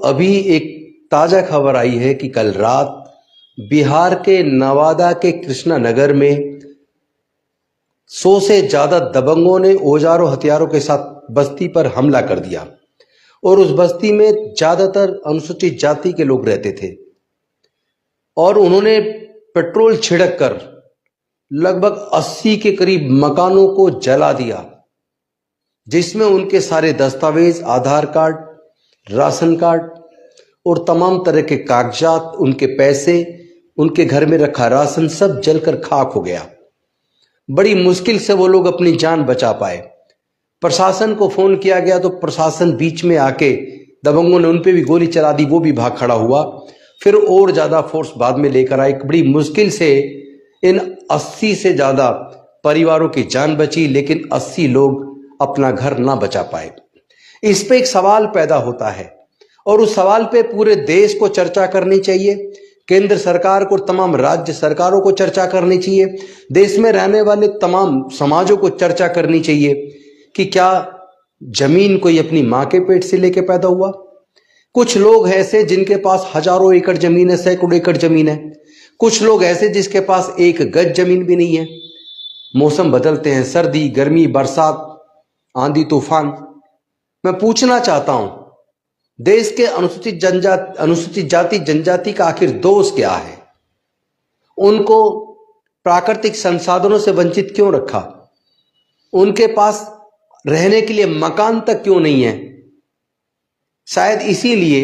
अभी एक ताजा खबर आई है कि कल रात बिहार के नवादा के कृष्णा नगर में 100 से ज्यादा दबंगों ने औजारों हथियारों के साथ बस्ती पर हमला कर दिया और उस बस्ती में ज्यादातर अनुसूचित जाति के लोग रहते थे और उन्होंने पेट्रोल छिड़क कर लगभग 80 के करीब मकानों को जला दिया, जिसमें उनके सारे दस्तावेज, आधार कार्ड, राशन कार्ड और तमाम तरह के कागजात, उनके पैसे, उनके घर में रखा राशन सब जलकर खाक हो गया। बड़ी मुश्किल से वो लोग अपनी जान बचा पाए। प्रशासन को फोन किया गया तो प्रशासन बीच में आके दबंगों ने उन पे भी गोली चला दी, वो भी भाग खड़ा हुआ। फिर और ज्यादा फोर्स बाद में लेकर आए। बड़ी मुश्किल से इन 80 से ज्यादा परिवारों की जान बची, लेकिन 80 लोग अपना घर ना बचा पाए। इस पे एक सवाल पैदा होता है और उस सवाल पे पूरे देश को चर्चा करनी चाहिए, केंद्र सरकार को, तमाम राज्य सरकारों को चर्चा करनी चाहिए, देश में रहने वाले तमाम समाजों को चर्चा करनी चाहिए कि क्या जमीन कोई अपनी मां के पेट से लेके पैदा हुआ? कुछ लोग ऐसे जिनके पास हजारों एकड़ जमीन है, सैकड़ों एकड़ जमीन है। कुछ लोग ऐसे जिसके पास एक गज जमीन भी नहीं है। मौसम बदलते हैं, सर्दी, गर्मी, बरसात, आंधी, तूफान। मैं पूछना चाहता हूं, देश के अनुसूचित जाति जनजाति का आखिर दोष क्या है? उनको प्राकृतिक संसाधनों से वंचित क्यों रखा? उनके पास रहने के लिए मकान तक क्यों नहीं है? शायद इसीलिए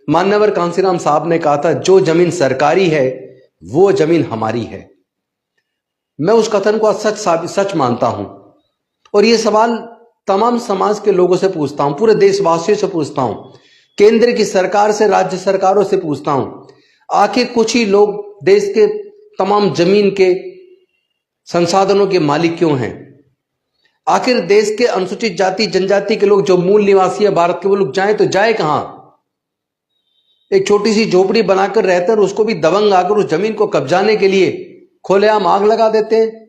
मान्यवर कांसीराम साहब ने कहा था, जो जमीन सरकारी है वो जमीन हमारी है। मैं उस कथन को सच मानता हूं और ये सवाल तमाम समाज के लोगों से पूछता हूं, पूरे देशवासियों से पूछता हूं, केंद्र की सरकार से, राज्य सरकारों से पूछता हूं, आखिर कुछ ही लोग देश के तमाम जमीन के संसाधनों के मालिक क्यों हैं? आखिर देश के अनुसूचित जाति जनजाति के लोग जो मूल निवासी है भारत के, वो लोग जाएं तो जाए कहां? एक छोटी सी झोपड़ी बनाकर रहते हैं और उसको भी दबंग आकर उस जमीन को कब्जाने के लिए खुलेआम आग लगा देते हैं।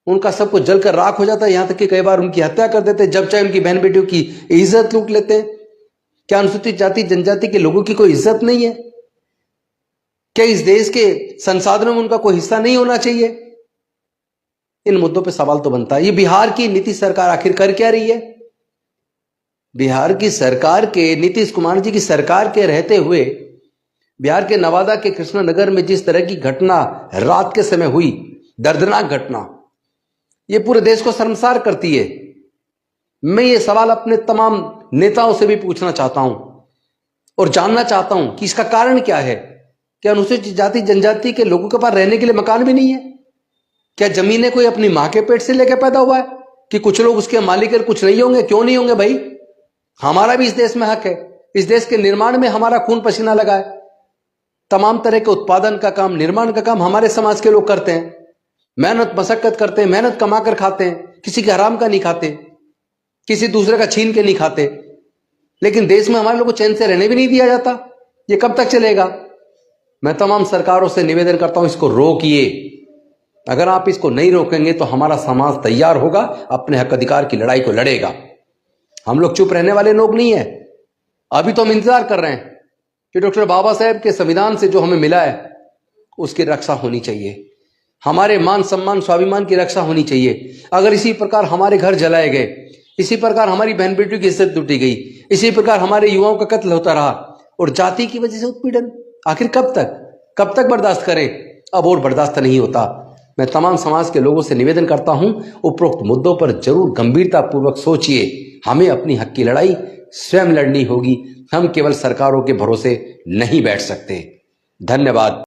उनका सब कुछ जलकर राख हो जाता है, यहां तक कि कई बार उनकी हत्या कर देते हैं, जब चाहे उनकी बहन बेटियों की इज्जत लूट लेते हैं। क्या अनुसूचित जाति जनजाति के लोगों की कोई इज्जत नहीं है? क्या इस देश के संसाधनों में उनका कोई हिस्सा नहीं होना चाहिए? इन मुद्दों पे सवाल तो बनता है। ये बिहार की नीतीश सरकार आखिर कर क्या रही है? बिहार की सरकार के, नीतीश कुमार जी की सरकार के रहते हुए बिहार के नवादा के कृष्णा नगर में जिस तरह की घटना रात के समय हुई, दर्दनाक घटना, ये पूरे देश को शर्मसार करती है। मैं ये सवाल अपने तमाम नेताओं से भी पूछना चाहता हूं और जानना चाहता हूं कि इसका कारण क्या है। क्या अनुसूचित जाति जनजाति के लोगों के पास रहने के लिए मकान भी नहीं है? क्या जमीनें कोई अपनी मां के पेट से लेकर पैदा हुआ है कि कुछ लोग उसके मालिक और कुछ नहीं होंगे? क्यों नहीं होंगे भाई? हमारा भी इस देश में हक है। इस देश के निर्माण में हमारा खून पसीना लगा है। तमाम तरह के उत्पादन का काम, निर्माण का काम हमारे समाज के लोग करते हैं, मेहनत मशक्कत करते हैं, मेहनत कमा कर खाते हैं, किसी के हराम का नहीं खाते, किसी दूसरे का छीन के नहीं खाते। लेकिन देश में हमारे लोगों को चैन से रहने भी नहीं दिया जाता। ये कब तक चलेगा? मैं तमाम सरकारों से निवेदन करता हूं, इसको रोकिए। अगर आप इसको नहीं रोकेंगे तो हमारा समाज तैयार होगा, अपने हक अधिकार की लड़ाई को लड़ेगा। हम लोग चुप रहने वाले लोग नहीं है। अभी तो हम इंतजार कर रहे हैं कि डॉक्टर बाबा साहेब के संविधान से जो हमें मिला है उसकी रक्षा होनी चाहिए, हमारे मान सम्मान स्वाभिमान की रक्षा होनी चाहिए। अगर इसी प्रकार हमारे घर जलाए गए, इसी प्रकार हमारी बहन बेटियों की इज्जत लूटी गई, इसी प्रकार हमारे युवाओं का कत्ल होता रहा और जाति की वजह से उत्पीड़न, आखिर कब तक बर्दाश्त करें? अब और बर्दाश्त नहीं होता। मैं तमाम समाज के लोगों से निवेदन करता हूं, उपरोक्त मुद्दों पर जरूर गंभीरता पूर्वक सोचिए। हमें अपनी हक की लड़ाई स्वयं लड़नी होगी। हम केवल सरकारों के भरोसे नहीं बैठ सकते। धन्यवाद।